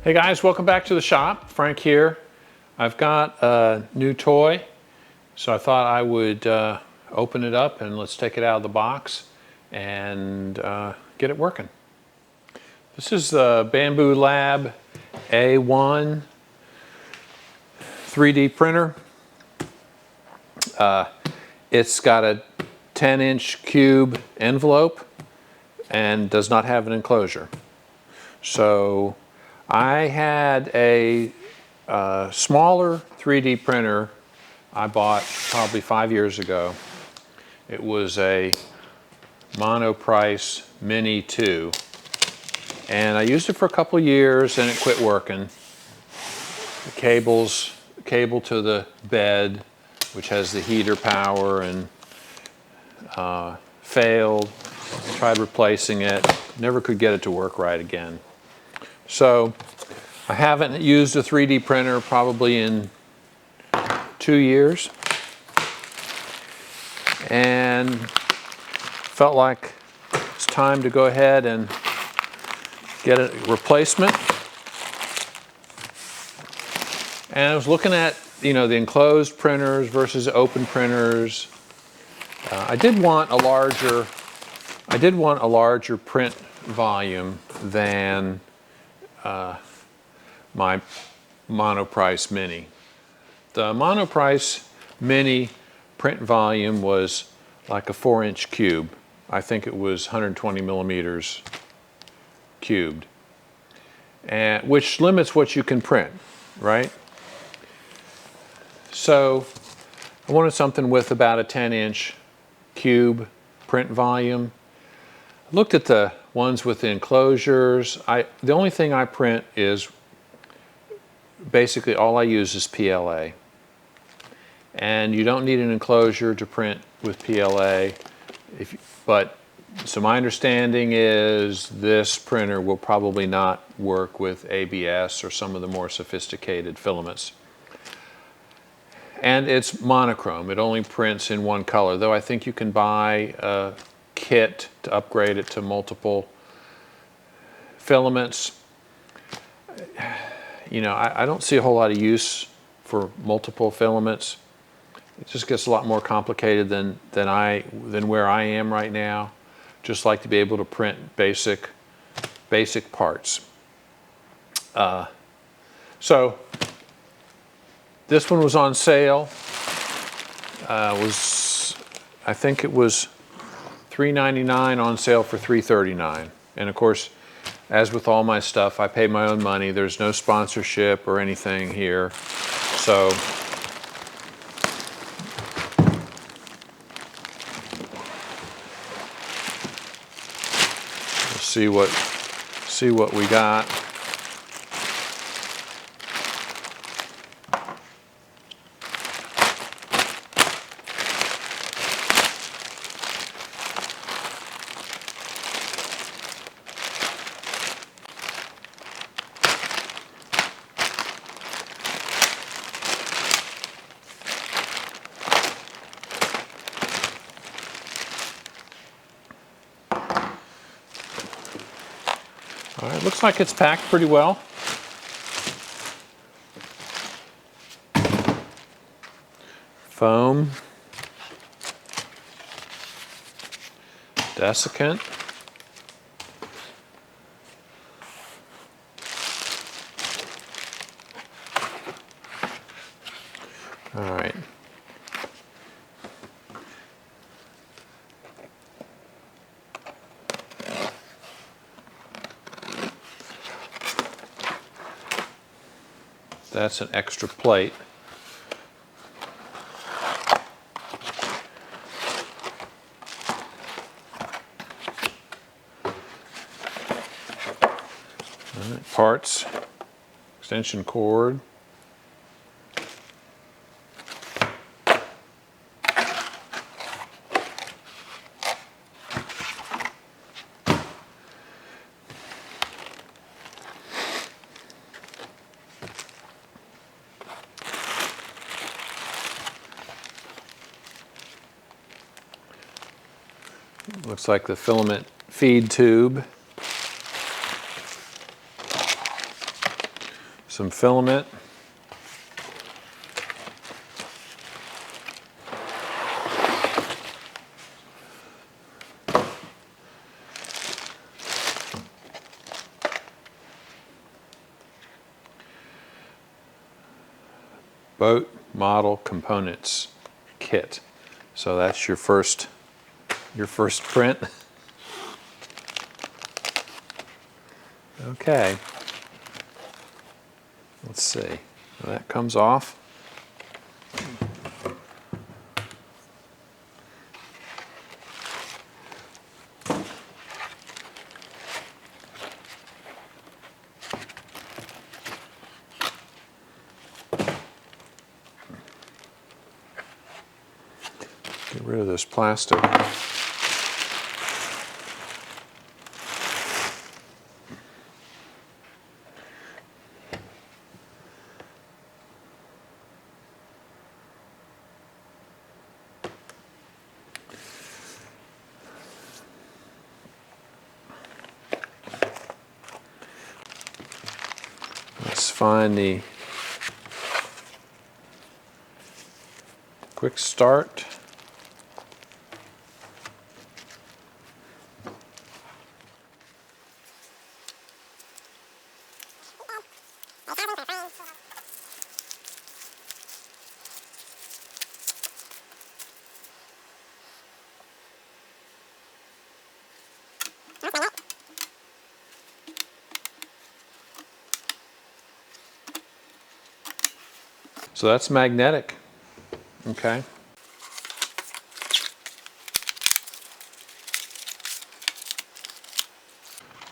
Hey guys, welcome back to the shop. Frank here. I've got a new toy, so I thought I would open it up and let's take it out of the box and get it working. This is the Bambu Lab A1 3D printer. It's got a 10-inch cube envelope and does not have an enclosure. So I had a smaller 3D printer I bought probably 5 years ago. It was a Monoprice Mini 2. And I used it for a couple of years and it quit working. The cable to the bed, which has the heater power, and failed. Tried replacing it, never could get it to work right again. So I haven't used a 3D printer probably in 2 years, and felt like it's time to go ahead and get a replacement. And I was looking at, the enclosed printers versus open printers. I did want a larger print volume than my Monoprice Mini. The Monoprice Mini print volume was like a 4-inch cube. I think it was 120 millimeters cubed, and which limits what you can print, right? So I wanted something with about a 10-inch cube print volume. I looked at the ones with the enclosures. The only thing I print is basically all I use is PLA. And you don't need an enclosure to print with PLA. So my understanding is this printer will probably not work with ABS or some of the more sophisticated filaments. And it's monochrome. It only prints in one color, though I think you can buy a kit to upgrade it to multiple filaments. I don't see a whole lot of use for multiple filaments. It just gets a lot more complicated than where I am right now. Just like to be able to print basic parts. So this one was on sale. I think it was $3.99 on sale for $3.39. And of course, as with all my stuff, I pay my own money. There's no sponsorship or anything here. So we'll see what we got. All right, looks like it's packed pretty well. Foam, desiccant, all right. That's an extra plate. All right, parts, extension cord. Looks like the filament feed tube. some filament. Boat model components kit. So that's your first print. Okay. Let's see. That comes off. Get rid of this plastic. Let's find the quick start. So that's magnetic. Okay.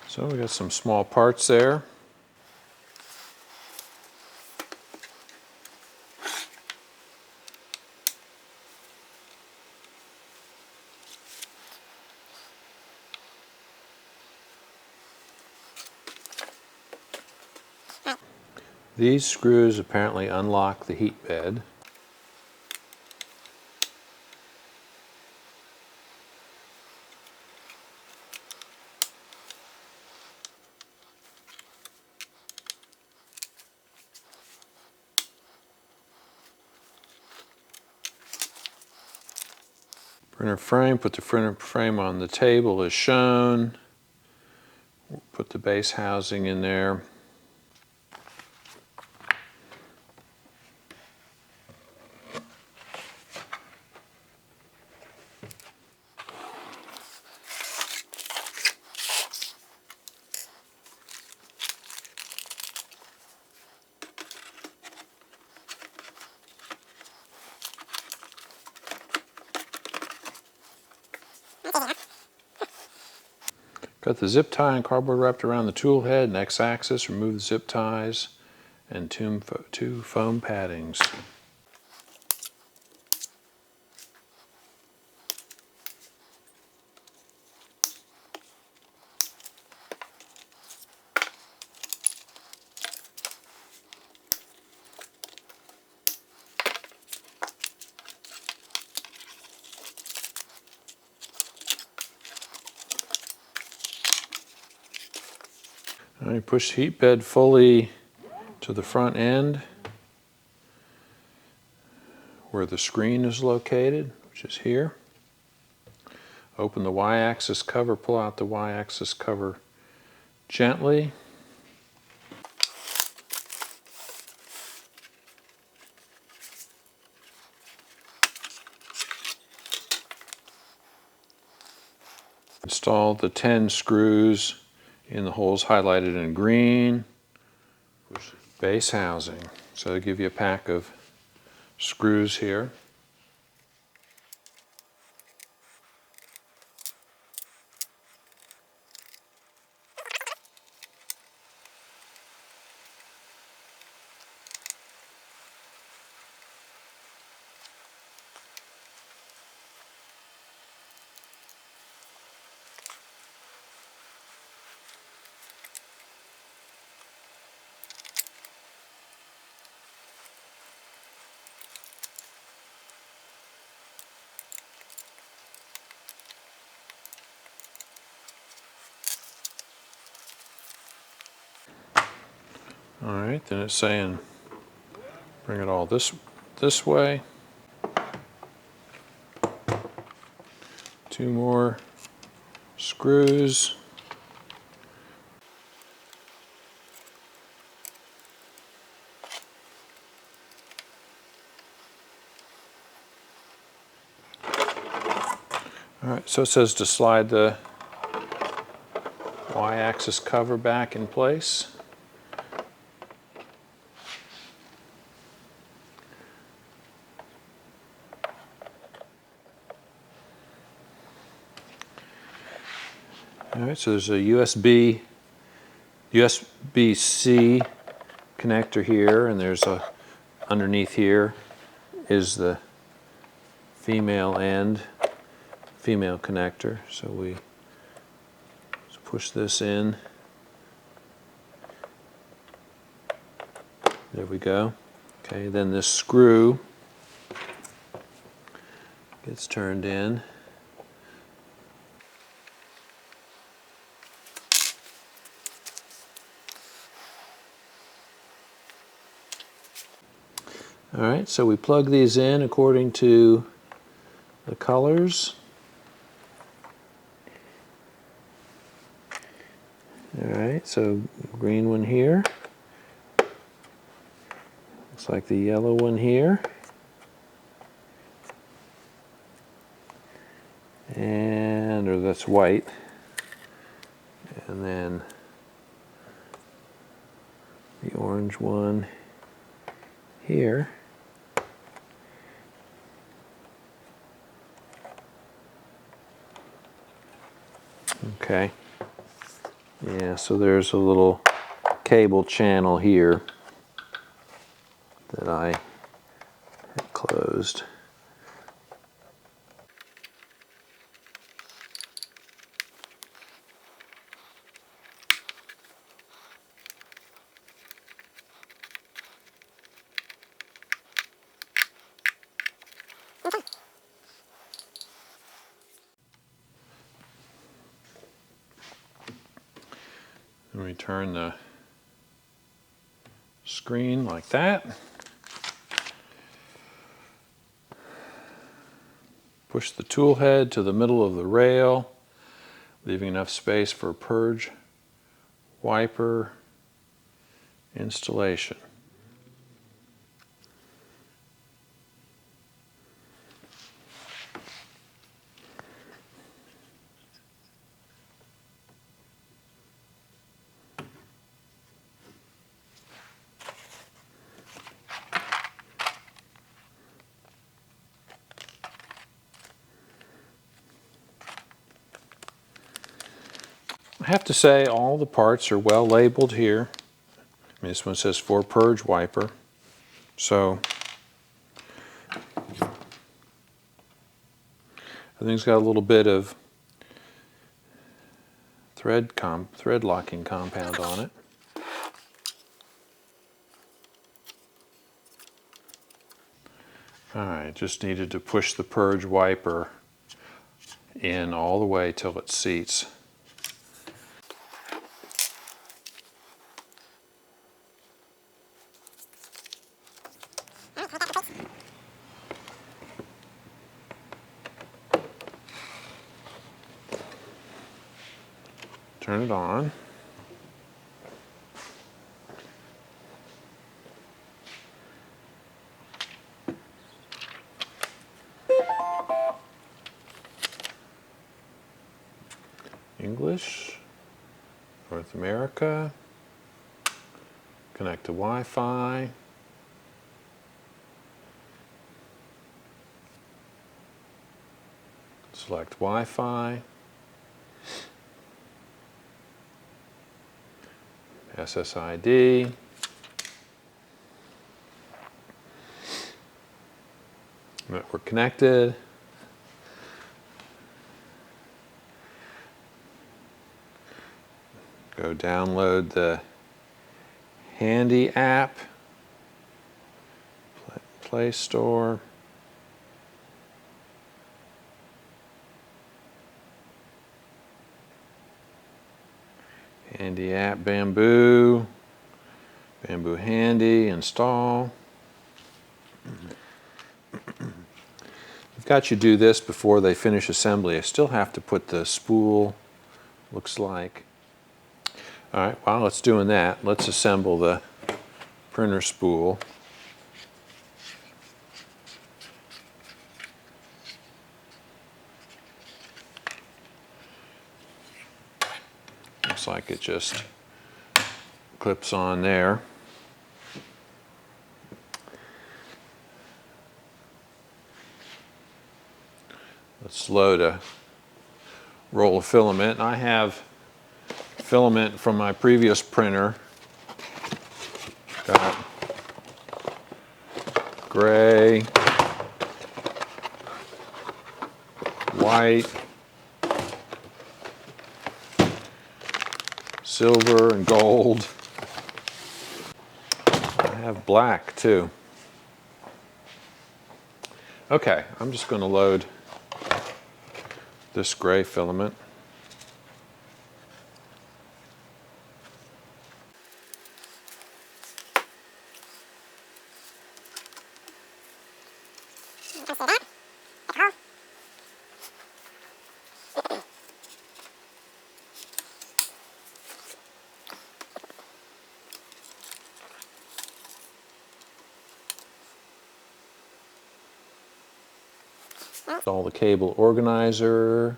So we got some small parts there. These screws apparently unlock the heat bed. Printer frame, put the printer frame on the table as shown. Put the base housing in there. Got the zip tie and cardboard wrapped around the tool head and X-axis. Remove the zip ties and two foam paddings. Now you push the heat bed fully to the front end where the screen is located, which is here. Open the Y-axis cover, pull out the Y-axis cover gently. Install the 10 screws in the holes highlighted in green. Base housing. So they give you a pack of screws here. All right, then it's saying bring it all this way. 2 more screws. All right, so it says to slide the Y-axis cover back in place. All right, so there's a USB-C connector here, and there's a underneath here is the female connector. So we just push this in. There we go. Okay, then this screw gets turned in. All right, so we plug these in according to the colors. All right, so green one here. Looks like the yellow one here. Or that's white. And then the orange one here. Okay. Yeah, so there's a little cable channel here that I had closed. And we turn the screen like that. Push the tool head to the middle of the rail, leaving enough space for purge wiper installation. I have to say all the parts are well labeled here. I mean, this one says for purge wiper. So I think it's got a little bit of thread locking compound on it. All right, just needed to push the purge wiper in all the way till it seats. Turn it on. English, North America, connect to Wi-Fi. Select Wi-Fi. SSID. Network connected. Go download the Handy app, Play Store. Handy app, Bambu. Bambu handy, install. I've got you do this before they finish assembly. I still have to put the spool, looks like. All right, while it's doing that, let's assemble the printer spool. Looks like it just clips on there. Let's load a roll of filament. I have filament from my previous printer. Got gray, white, silver, and gold. I have black too. Okay, I'm just going to load this gray filament. All the cable organizer.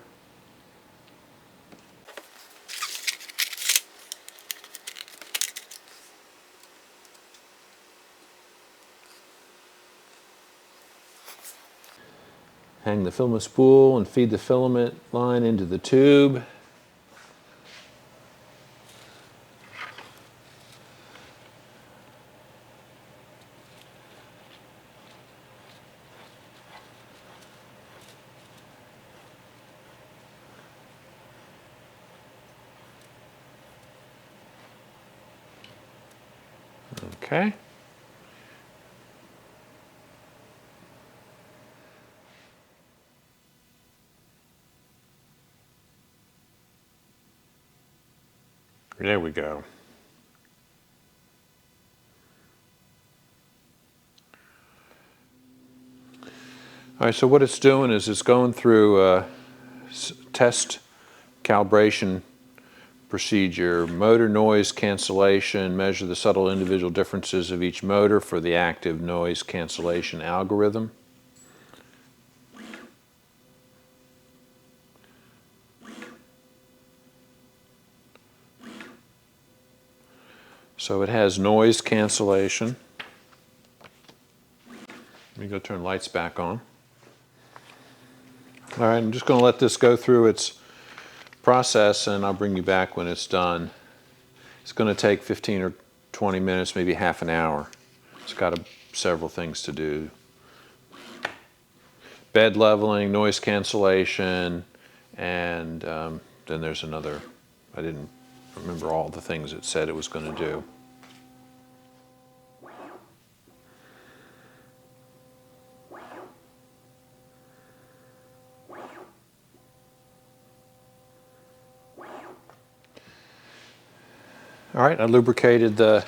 Hang the filament spool and feed the filament line into the tube. Okay. There we go. All right, so what it's doing is it's going through a test calibration procedure, motor noise cancellation, measure the subtle individual differences of each motor for the active noise cancellation algorithm. So it has noise cancellation. Let me go turn lights back on. All right, I'm just going to let this go through its process and I'll bring you back when it's done. It's going to take 15 or 20 minutes, maybe half an hour. It's got several things to do. Bed leveling, noise cancellation, and then there's another, I didn't remember all the things it said it was going to do. All right, I lubricated the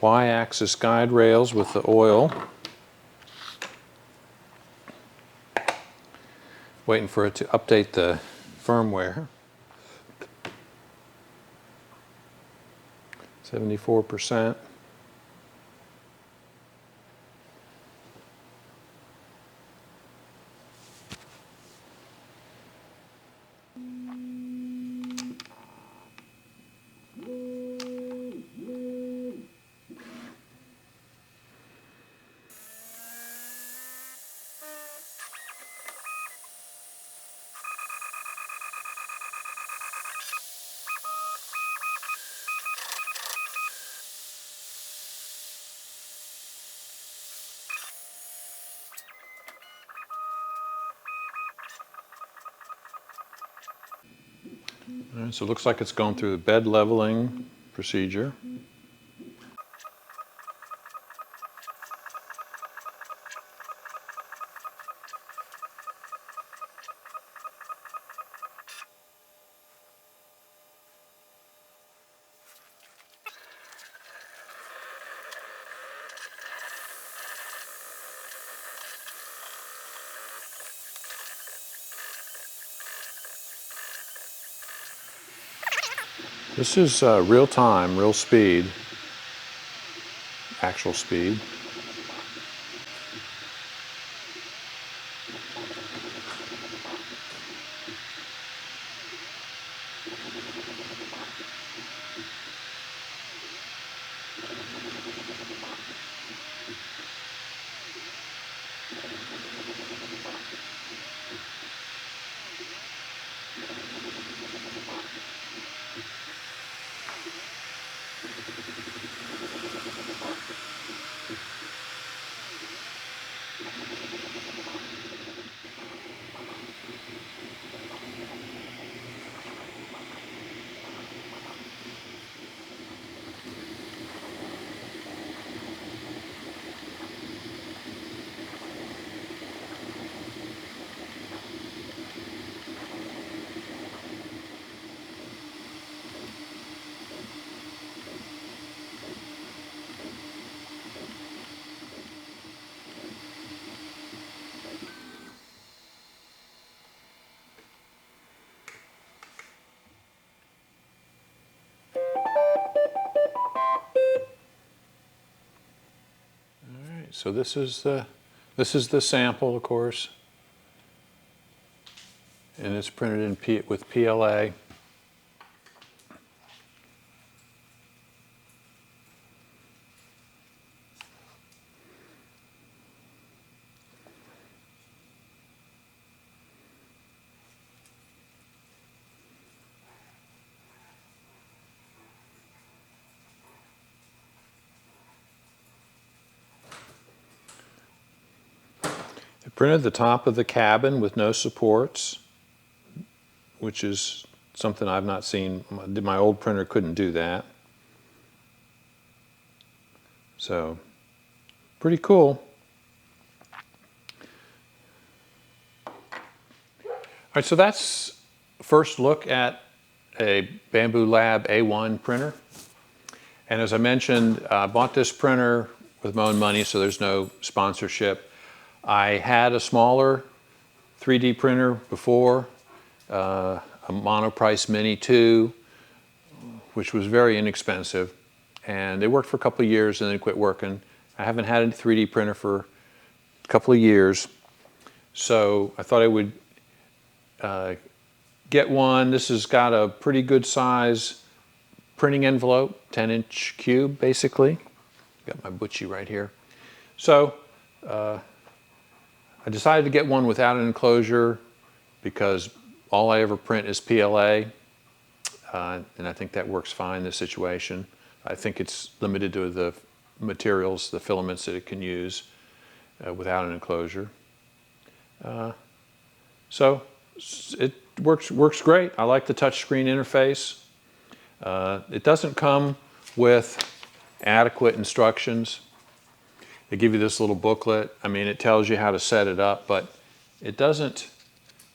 Y-axis guide rails with the oil. Waiting for it to update the firmware. 74%. All right, so it looks like it's going through the bed leveling procedure. This is real time, real speed, actual speed. So this is the sample, of course, and it's printed with PLA. It printed the top of the cabin with no supports, which is something I've not seen. My old printer couldn't do that. So, pretty cool. All right, so that's first look at a Bambu Lab A1 printer. And as I mentioned, I bought this printer with my own money, so there's no sponsorship. I had a smaller 3D printer before, a Monoprice Mini 2, which was very inexpensive. And they worked for a couple of years and then quit working. I haven't had a 3D printer for a couple of years. So I thought I would get one. This has got a pretty good size printing envelope, 10-inch cube basically. Got my butchie right here. So I decided to get one without an enclosure because all I ever print is PLA, and I think that works fine in this situation. I think it's limited to the materials, the filaments that it can use without an enclosure. So it works great. I like the touchscreen interface. It doesn't come with adequate instructions. They give you this little booklet. I mean, it tells you how to set it up, but it doesn't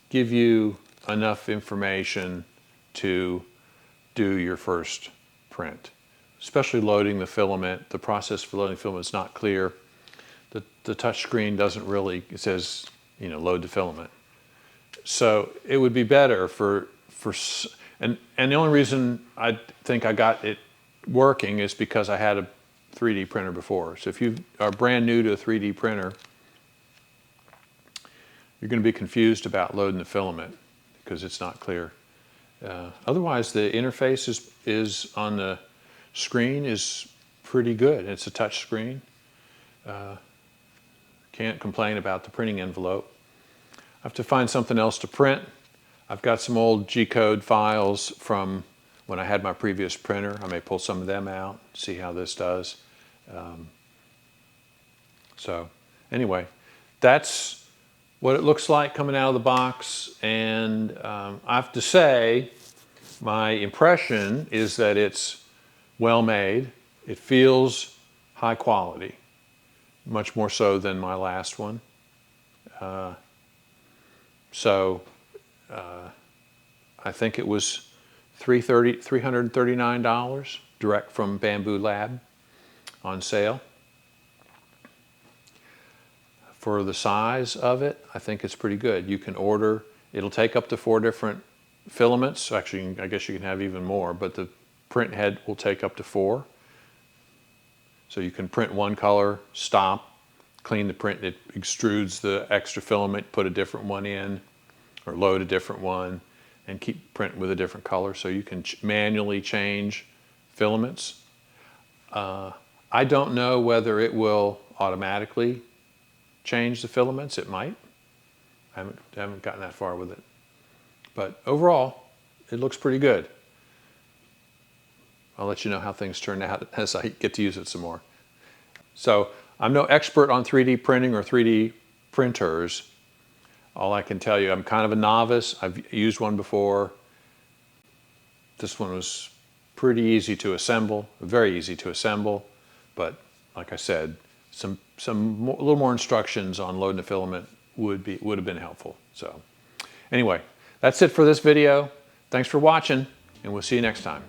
give you enough information to do your first print. Especially loading the filament. The process for loading filament is not clear. The touch screen doesn't really, it says, you know, load the filament. So it would be better and the only reason I think I got it working is because I had a 3D printer before. So if you are brand new to a 3D printer, you're going to be confused about loading the filament because it's not clear. Otherwise, the interface is on the screen is pretty good. It's a touch screen. Can't complain about the printing envelope. I have to find something else to print. I've got some old G-code files from when I had my previous printer. I may pull some of them out, see how this does. So anyway, that's what it looks like coming out of the box. And I have to say, my impression is that it's well made. It feels high quality, much more so than my last one. I think it was $339 direct from Bambu Lab on sale. For the size of it, I think it's pretty good. You can order, it'll take up to 4 different filaments. Actually, I guess you can have even more, but print head will take up to 4. So you can print one color, stop, clean the print, it extrudes the extra filament, put a different one in, or load a different one, and keep print with a different color. So you can manually change filaments. I don't know whether it will automatically change the filaments. It might. I haven't gotten that far with it. But overall, it looks pretty good. I'll let you know how things turn out as I get to use it some more. So I'm no expert on 3D printing or 3D printers. All I can tell you, I'm kind of a novice. I've used one before. This one was pretty easy to assemble, very easy to assemble. But like I said, a little more instructions on loading the filament would have been helpful. So anyway, that's it for this video. Thanks for watching, and we'll see you next time.